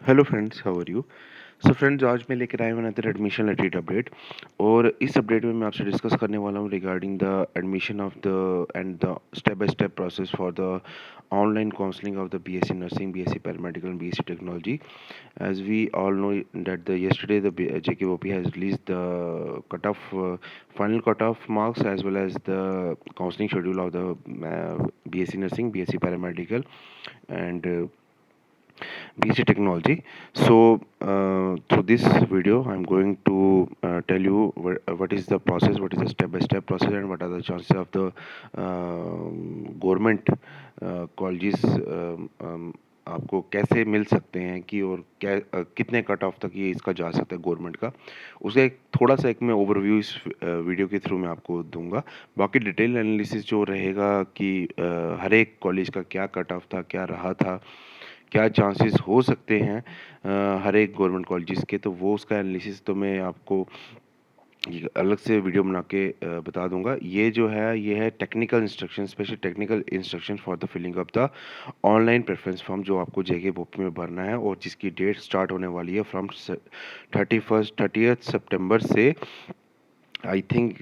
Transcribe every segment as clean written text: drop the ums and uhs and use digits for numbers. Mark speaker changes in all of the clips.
Speaker 1: Hello friends, how are you? So friends, आज मैं लेकर आया हूँ अनदर एडमिशन रिलेटेड अपडेट। और इस अपडेट में मैं आपसे डिस्कस करने वाला हूँ regarding the admission of the end the step by step process for the online counselling of the BSc nursing, BSc paramedical and BSc technology. As we all know that yesterday the JKOP has released the cutoff, final cutoff marks as well as the counseling schedule of the BSc nursing, BSc paramedical and BSc Technology. So, through this video, I'm going to tell you what is the process, what is the step-by-step process, and what are the chances of the government colleges आपको कैसे मिल सकते हैं कि और क्या कितने cut off तक ये इसका जा सकता है गवर्नमेंट का। उसका एक थोड़ा सा एक मैं ओवरव्यू इस वीडियो के थ्रू मैं आपको दूंगा। बाकी डिटेल एनालिसिस जो रहेगा कि हर एक कॉलेज का क्या कट ऑफ था, क्या रहा था, क्या चांसेस हो सकते हैं हर एक गवर्नमेंट कॉलेजेस के, तो वो उसका एनालिसिस तो मैं आपको ये अलग से वीडियो बना के बता दूंगा। ये जो है ये है technical instruction, special technical instruction for the filling of the online preference form जो आपको जेके बोपी में भरना है और जिसकी डेट स्टार्ट होने वाली है फ्रॉम 30 सितंबर से आई थिंक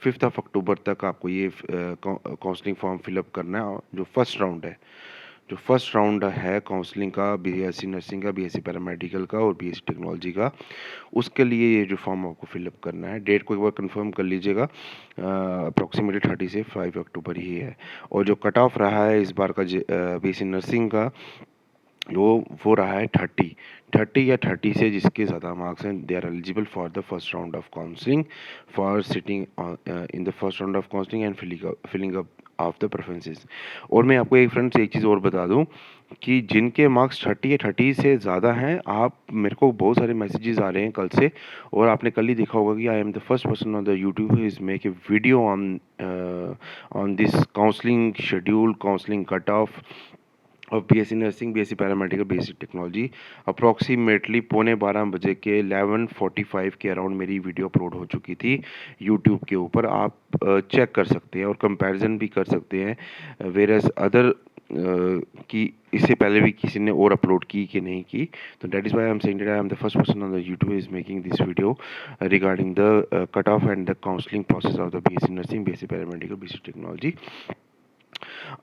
Speaker 1: 5 अक्टूबर तक आपको ये काउंसलिंग फॉर्म फिलअप करना है। जो फर्स्ट राउंड है काउंसलिंग का, बीएससी नर्सिंग का, बीएससी पैरामेडिकल का और बीएससी टेक्नोलॉजी का, उसके लिए ये जो फॉर्म आपको फिलअप करना है। डेट को एक बार कंफर्म कर लीजिएगा, अप्रॉक्सीमेटली 30 से 5 अक्टूबर ही है। और जो कट ऑफ रहा है इस बार का बीएससी नर्सिंग का, वो रहा है 30 या 30 से जिसके ज़्यादा मार्क्स हैं, they are eligible for the first round of counselling for sitting in the first round of counselling and filling up of the preferences. और मैं आपको एक फ्रेंड्स एक चीज़ और बता दूं कि जिनके मार्क्स 30 या 30 से ज़्यादा हैं, आप मेरे को बहुत सारे मैसेजेस आ रहे हैं कल से, और आपने कल ही देखा होगा कि I am the first person on the YouTube who is make a video on this counselling schedule, counselling cut off और BSc nursing, BSc paramedical, BSc technology. Approximately 11:15 बजे के 11:45 के अराउंड मेरी वीडियो अपलोड हो चुकी थी यूट्यूब के ऊपर। आप चेक कर सकते हैं और कंपैरिजन भी कर सकते हैं वेरियस अदर कि इससे पहले भी किसी ने और अपलोड की कि नहीं की। तो that is why I am saying that I am the first person on the YouTube is making this video regarding the cut off and the counselling process of the BSc nursing, BSc paramedical, BSc technology.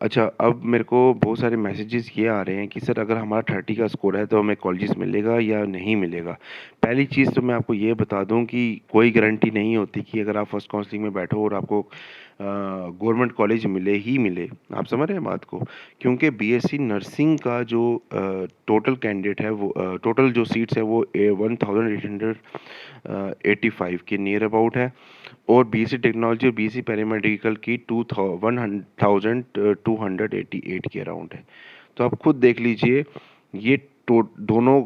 Speaker 1: अच्छा, अब मेरे को बहुत सारे messages ये आ रहे हैं कि सर अगर हमारा 30 का स्कोर है तो हमें कॉलेजेस मिलेगा या नहीं मिलेगा। पहली चीज़ तो मैं आपको ये बता दूं कि कोई गारंटी नहीं होती कि अगर आप फर्स्ट काउंसलिंग में बैठो और आपको गवर्नमेंट कॉलेज मिले ही मिले। आप समझ रहे हैं बात को? क्योंकि बीएससी नर्सिंग का जो टोटल कैंडिडेट है, वो टोटल जो सीट्स है वो 1885 के नियर अबाउट है, और बीएससी टेक्नोलॉजी और बीएससी पैरामेडिकल की 1288 के अराउंड है। तो आप खुद देख लीजिए, ये दोनों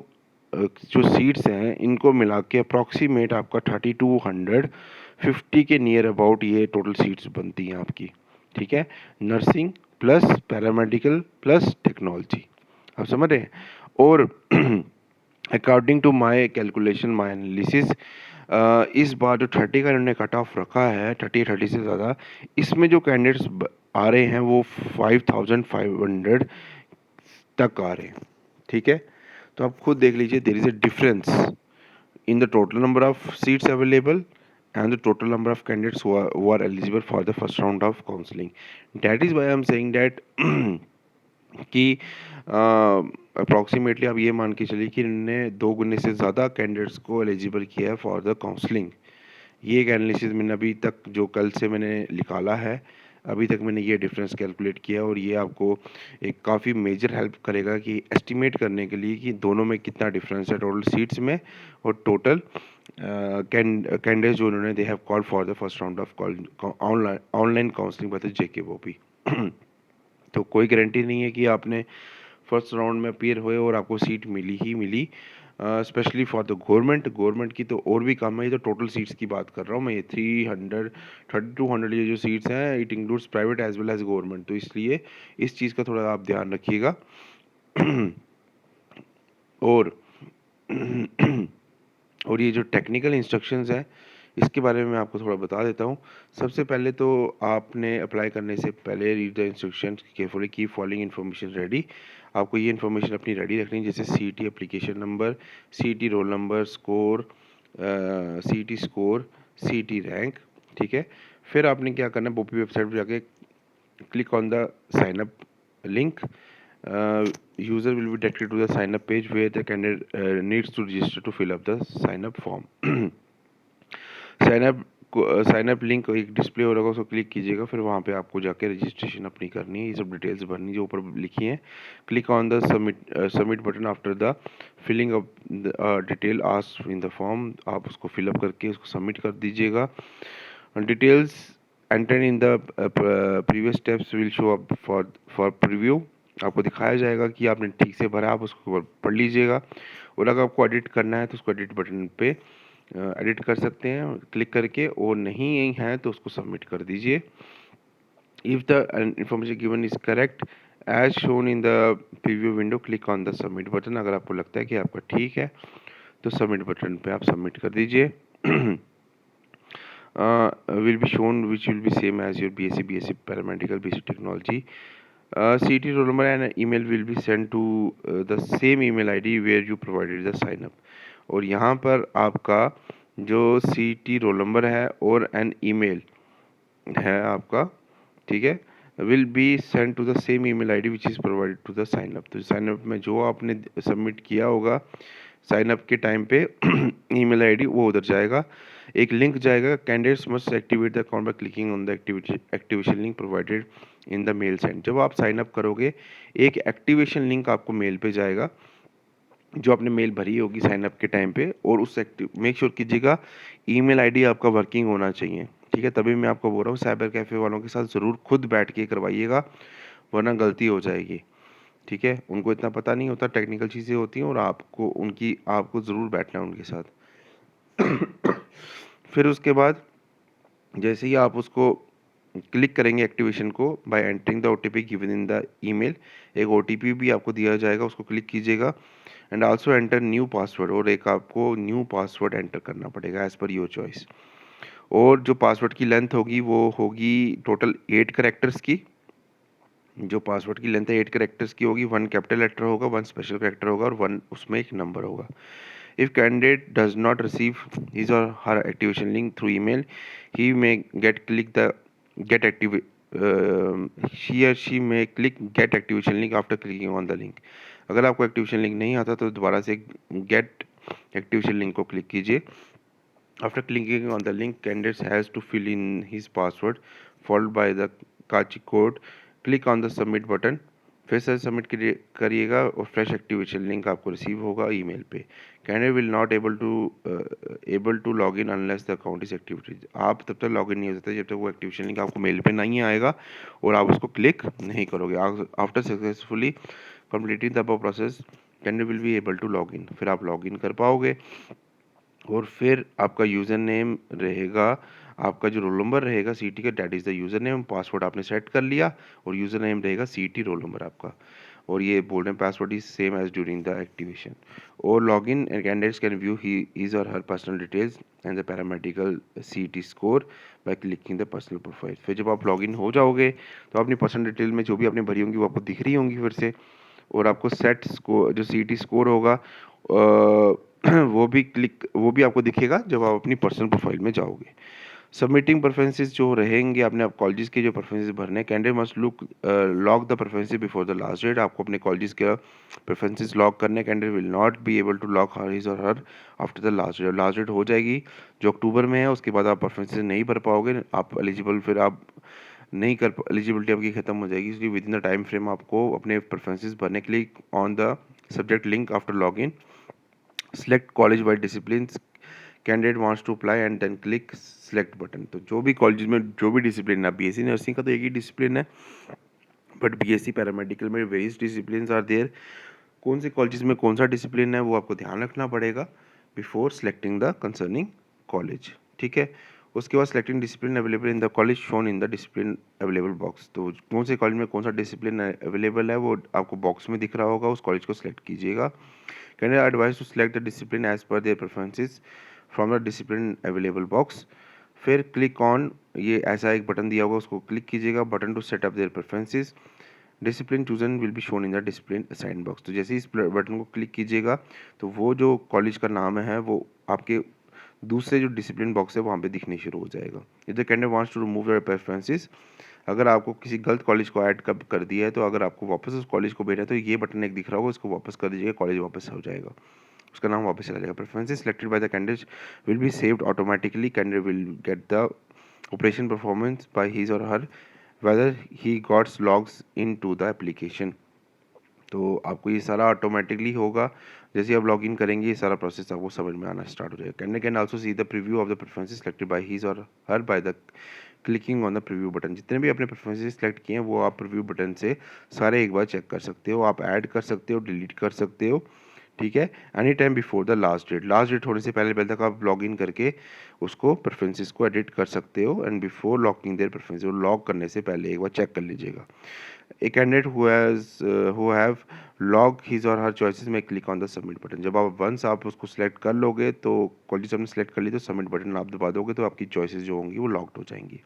Speaker 1: जो सीट्स हैं इनको मिला के अप्रॉक्सीमेट आपका 3250 के नियर अबाउट ये टोटल सीट्स बनती हैं आपकी। ठीक है, nursing plus paramedical plus technology. आप समझ रहे हैं? और according to my calculation, my analysis, इस बार जो 30 का इन्होंने कट ऑफ रखा है, 30 से ज़्यादा, इसमें जो कैंडिडेट्स आ रहे हैं वो 5500 तक आ रहे हैं। ठीक है, तो आप खुद देख लीजिए, there is a difference in the total number of seats available and the total number of candidates who are eligible for the first round of counseling. That is why I am saying that कि approximately आप ये मान के चलिए कि इन्होंने 2 गुने से ज़्यादा कैंडिडेट्स को एलिजिबल किया है फॉर द काउंसलिंग। ये एक एनालिसिस मैंने अभी तक जो कल से मैंने निकाला है, अभी तक मैंने ये डिफरेंस कैलकुलेट किया, और ये आपको एक काफ़ी मेजर हेल्प करेगा कि एस्टिमेट करने के लिए कि दोनों में कितना डिफरेंस है टोटल सीट्स में और टोटल कैंडिडेट्स जो उन्होंने they have called for the first round of online counselling by the JKOP. तो कोई गारंटी नहीं है कि आपने फर्स्ट राउंड में अपीयर हुए और आपको सीट मिली ही मिली। स्पेशली फॉर द गवर्नमेंट की तो और भी कम है। ये तो टोटल सीट्स की बात कर रहा हूँ मैं, ये 3200 ये जो सीट्स हैं, it includes private as well as government. तो इसलिए इस चीज़ का थोड़ा आप ध्यान रखिएगा। और और ये जो टेक्निकल इंस्ट्रक्शंस हैं, इसके बारे में मैं आपको थोड़ा बता देता हूँ। सबसे पहले तो आपने अप्लाई करने से पहले read the instructions carefully, keep following information ready. आपको ये इन्फॉर्मेशन अपनी रेडी रखनी है, जैसे CET application number, CET roll number, score, CET score, CET rank, ठीक है। फिर आपने क्या करना है, बोपी वेबसाइट पर जाके click on the sign up link. User will be directed to the sign up page where the candidate needs to register to fill up the sign up form. Sign up link एक display हो रहा, उसको click कीजिएगा, फिर वहाँ पे आपको जाके रजिस्ट्रेशन अपनी करनी है, ये सब डिटेल्स भरनी जो ऊपर लिखी हैं। Click on the submit button after the filling up detail asked in the form. आप उसको फिलअप करके उसको सबमिट कर दीजिएगा। Details enter in the previous steps will show up for preview. आपको दिखाया जाएगा कि आपने ठीक से भरा, आप उसको पढ़ लीजिएगा। और अगर आपको एडिट करना है तो उसको एडिट बटन पे एडिट कर सकते हैं क्लिक करके, और नहीं है तो उसको सबमिट कर दीजिए। If the information given is correct as shown in the preview window, click on the submit button. अगर आपको लगता है कि आपका ठीक है तो सबमिट बटन पे आप सबमिट कर दीजिए। will be shown which will be same as your BSc paramedical basic technology. CT roll number and email will be sent to the same email ID where you provided the sign up। और यहाँ पर आपका जो CT roll number है और N email है आपका, ठीक है, will be send to the same email ID which is provided to the sign up. तो साइन अप में जो आपने सबमिट किया होगा साइन अप के टाइम पे ईमेल आईडी वो उधर जाएगा। एक लिंक जाएगा, candidates must activate the account by clicking on the activation link provided in the mail send. जब आप साइन अप करोगे एक एक्टिवेशन लिंक आपको मेल पे जाएगा जो आपने मेल भरी होगी साइन अप के टाइम पे, और उस मेक श्योर कीजिएगा ईमेल आईडी आपका वर्किंग होना चाहिए, ठीक है। तभी मैं आपको बोल रहा हूँ साइबर कैफ़े वालों के साथ ज़रूर खुद बैठ के करवाइएगा, वरना गलती हो जाएगी, ठीक है। उनको इतना पता नहीं होता, टेक्निकल चीज़ें होती हैं, और आपको ज़रूर बैठना है उनके साथ। फिर उसके बाद जैसे ही आप उसको क्लिक करेंगे एक्टिवेशन को bye entering the OTP given in the email, एक ओटीपी भी आपको दिया जाएगा, उसको क्लिक कीजिएगा। And also enter new password, और एक आपको न्यू पासवर्ड एंटर करना पड़ेगा एज पर योर चॉइस। और जो पासवर्ड की लेंथ होगी वो होगी टोटल 8 कैरेक्टर्स की। जो पासवर्ड की लेंथ है 8 कैरेक्टर्स की होगी, 1 कैपिटल लेटर होगा, 1 स्पेशल कैरेक्टर होगा, और 1 उसमें एक नंबर होगा। If candidate does not receive his or her activation link through email, he may get active she or she may click get activation link after clicking on the link। अगर आपको activation link नहीं आता तो दोबारा से gate activation link को click कीजिए। After clicking on the link, candidate has to fill in his password followed by the captcha code. Click on the submit button, फिर से सबमिट करिएगा और फ्रेश एक्टिवेशन लिंक आपको रिसीव होगा email पे। Candidate will not able to log in unless the account is activated. आप तब तक लॉग इन नहीं हो सकते जब तक वो एक्टिवेशन लिंक आपको मेल पे नहीं आएगा और आप उसको क्लिक नहीं करोगे। After successfully completing the process candidate will be able to log in, फिर आप लॉग इन कर पाओगे। और फिर आपका यूज़र नेम रहेगा, आपका जो रोल नंबर रहेगा सीटी का, that is the user name. Password आपने सेट कर लिया और यूज़र नेम रहेगा सीटी रोल नंबर आपका, और ये बोल रहे हैं password is same as during the activation. और log in candidates can view his or her personal details and the paramedical CT score by clicking the personal profile. फिर जब आप लॉग इन हो जाओगे तो अपनी पर्सनल डिटेल में जो भी आपने भरी होंगी वो आपको दिख रही होंगी फिर से, और आपको सेट स्कोर जो सीटी स्कोर होगा वो भी आपको दिखेगा जब आप अपनी पर्सनल प्रोफाइल में जाओगे। सबमिटिंग प्रेफरेंसेस जो रहेंगे आपने आप कॉलेजेस के जो प्रेफरेंसेस भरने, candidate must log the preferences before the last date. आपको अपने कॉलेजेस के प्रेफरेंसेस लॉग करने, candidate will not be able to log his or her after the last date. Last date हो जाएगी जो अक्टूबर में है, उसके बाद आप प्रेफरेंसेस नहीं भर पाओगे, आप एलिजिबल फिर आप नहीं कर एलिजिबिलिटी आपकी खत्म हो जाएगी। इसलिए with in the time frame आपको अपने प्रेफरेंसेस भरने के लिए on the subject link after log in select college by disciplines candidate wants to apply and then click select button। तो जो भी कॉलेज में जो भी डिसिप्लिन है, बीएससी नर्सिंग का तो एक ही डिसिप्लिन है, बट बीएससी पैरामेडिकल में वेरियस डिसिप्लिन आर देयर। कौन से कॉलेज में कौन सा डिसिप्लिन है वो आपको ध्यान रखना पड़ेगा before selecting the concerning college, ठीक है। उसके बाद selecting discipline available in the college shown in the discipline available box. तो कौन से कॉलेज में कौन सा डिसिप्लिन अवेलेबल है वो आपको बॉक्स में दिख रहा होगा, उस कॉलेज को सिलेक्ट कीजिएगा। Candidate advise to select the discipline as per their preferences from the discipline available box. फिर क्लिक ऑन, ये ऐसा एक बटन दिया होगा, उसको क्लिक कीजिएगा, button to set up their preferences, discipline chosen will be shown in the discipline assign box. तो जैसे ही इस बटन को क्लिक कीजिएगा तो वो जो कॉलेज का नाम है वो आपके दूसरे जो डिसिप्लिन बॉक्स है वहाँ पे दिखने शुरू हो जाएगा। If the candidate wants to remove your preferences, अगर आपको किसी गलत कॉलेज को ऐड कर दिया है तो अगर आपको वापस उस कॉलेज को भेजना है तो ये बटन एक दिख रहा होगा, उसको वापस कर दीजिएगा, कॉलेज वापस हो जाएगा, उसका नाम वापस चला जाएगा। Preferences selected by the candidate will be saved automatically, candidate will get the operation performance by his or her whether he gots logs in to the application. तो आपको ये सारा ऑटोमेटिकली होगा, जैसे आप लॉगिन करेंगे ये सारा प्रोसेस आपको समझ में आना स्टार्ट हो जाएगा। Candidate can also see the preview of the preferences selected by his or her by the clicking on the preview button. जितने भी अपने प्रेफरेंसेस सेलेक्ट किए हैं वो आप प्रीव्यू बटन से सारे एक बार चेक कर सकते हो, आप ऐड कर सकते हो, डिलीट कर सकते हो, ठीक है। Any time before the last date होने से पहले पहले तक आप लॉग इन करके उसको प्रेफरेंसेस को एडिट कर सकते हो, and before locking their preferences, log करने से पहले एक बार चेक कर लीजिएगा। A candidate who have log his or her choices may click on the submit button। जब आप वंस आप उसको सिलेक्ट कर लोगे तो कॉलेज आपने सेलेक्ट कर ली तो सबमिट बटन आप दबा दोगे तो आपकी चॉइसेस जो होंगी वो लॉक्ड हो जाएंगी।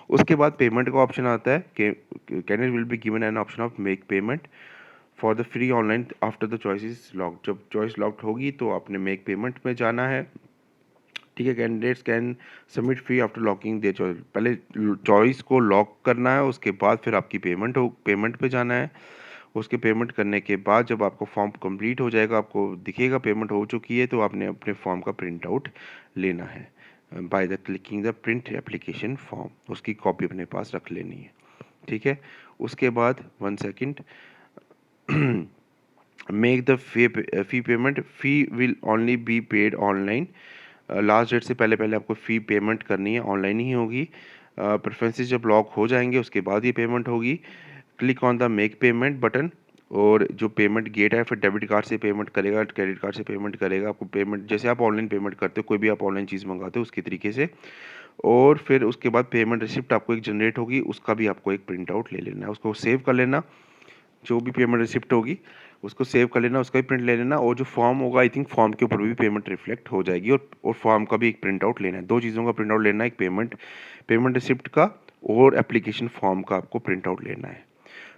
Speaker 1: उसके बाद पेमेंट का ऑप्शन आता है कि candidate will be given an option of make payment for the free online after the choice is locked. जब चॉइस लॉक्ड होगी तो आपने मेक पेमेंट में जाना है, ठीक है। Candidates can submit fee after locking their choice, पहले चॉइस को लॉक करना है, उसके बाद फिर आपकी पेमेंट पे जाना है। उसके पेमेंट करने के बाद जब आपको फॉर्म कंप्लीट हो जाएगा, आपको दिखेगा पेमेंट हो चुकी है, तो आपने अपने फॉर्म का प्रिंट आउट लेना है bye the clicking the print application form, उसकी कॉपी अपने पास रख लेनी है, ठीक है। उसके बाद 1 second, make the fee payment, fee will only be paid online. Last date से पहले पहले आपको फ़ी पेमेंट करनी है, ऑनलाइन ही होगी। प्रेफरेंसेस जब लॉक हो जाएंगे उसके बाद ये पेमेंट होगी। Click on the make payment button, और जो पेमेंट गेट है फिर डेबिट कार्ड से पेमेंट करेगा, क्रेडिट कार्ड से पेमेंट करेगा। आपको पेमेंट जैसे आप ऑनलाइन पेमेंट करते हो, कोई भी आप ऑनलाइन चीज़ मंगाते हो उसके तरीके से, और फिर उसके बाद पेमेंट रिसिप्ट आपको एक जनरेट होगी, उसका भी आपको एक प्रिंट आउट ले लेना है, उसको सेव कर लेना। जो भी पेमेंट रिसिप्ट होगी उसको सेव कर लेना, उसका भी प्रिंट ले लेना, और जो फॉर्म होगा आई थिंक फॉर्म के ऊपर भी पेमेंट रिफ्लेक्ट हो जाएगी, और फॉर्म का भी एक प्रिंट आउट लेना है। दो चीज़ों का प्रिंट आउट लेना है, एक पेमेंट रिसिप्ट का और एप्लीकेशन फॉर्म का आपको प्रिंट आउट लेना है।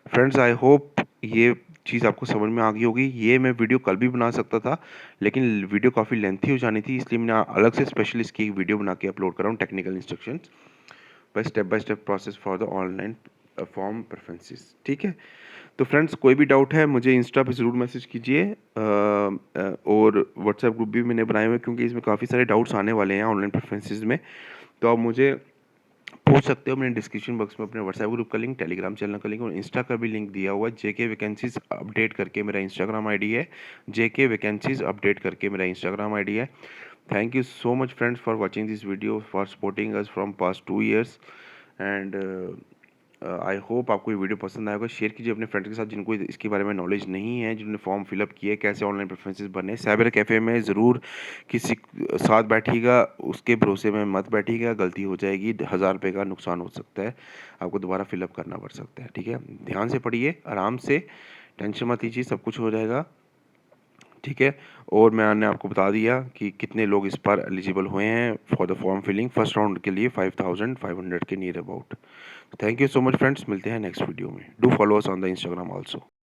Speaker 1: फ्रेंड्स आई होप ये चीज़ आपको समझ में आ गई होगी। ये मैं वीडियो कल भी बना सकता था लेकिन वीडियो काफ़ी लेंथी हो जानी थी, इसलिए मैंने अलग से स्पेशल इसकी एक वीडियो बना के अपलोड कर रहा हूँ, technical instructions by step process for the online form preferences, ठीक है। तो फ्रेंड्स कोई भी डाउट है मुझे इंस्टा पे ज़रूर मैसेज कीजिए, और व्हाट्सएप ग्रुप भी मैंने बनाए हुए हैं क्योंकि इसमें काफ़ी सारे डाउट्स आने वाले हैं ऑनलाइन प्रेफरेंसेस में, तो आप मुझे पूछ सकते हो। मैंने डिस्क्रिप्शन बॉक्स में अपने व्हाट्सएप ग्रुप का लिंक, टेलीग्राम चैनल का लिंक और इंस्टा का भी लिंक दिया हुआ है। जेके वैकेंसीज अपडेट करके मेरा इंस्टाग्राम आईडी है, जेके वैकेंसीज अपडेट करके मेरा इंस्टाग्राम आईडी है। Thank you so much friends for watching this video, for supporting us from past 2 years, and I hope आपको ये वीडियो पसंद आएगा। शेयर कीजिए अपने फ्रेंड्स के साथ जिनको इसके बारे में नॉलेज नहीं है, जिन्होंने फॉर्म फिलअप किए कैसे ऑनलाइन प्रेफरेंसेस बने। साइबर कैफ़े में ज़रूर किसी साथ बैठिएगा, उसके भरोसे में मत बैठिएगा, गलती हो जाएगी, 1000 रुपये का नुकसान हो सकता है, आपको दोबारा फिलअप करना पड़ सकता है, ठीक है। ध्यान से पढ़िए, आराम से, टेंशन मत लीजिए, सब कुछ हो जाएगा, ठीक है। और मैंने आपको बता दिया कि कितने लोग इस पर एलिजिबल हुए हैं for the form filling first round के लिए, 5500 के near about. Thank you so much friends, मिलते हैं नेक्स्ट वीडियो में। Do follow us on the Instagram also.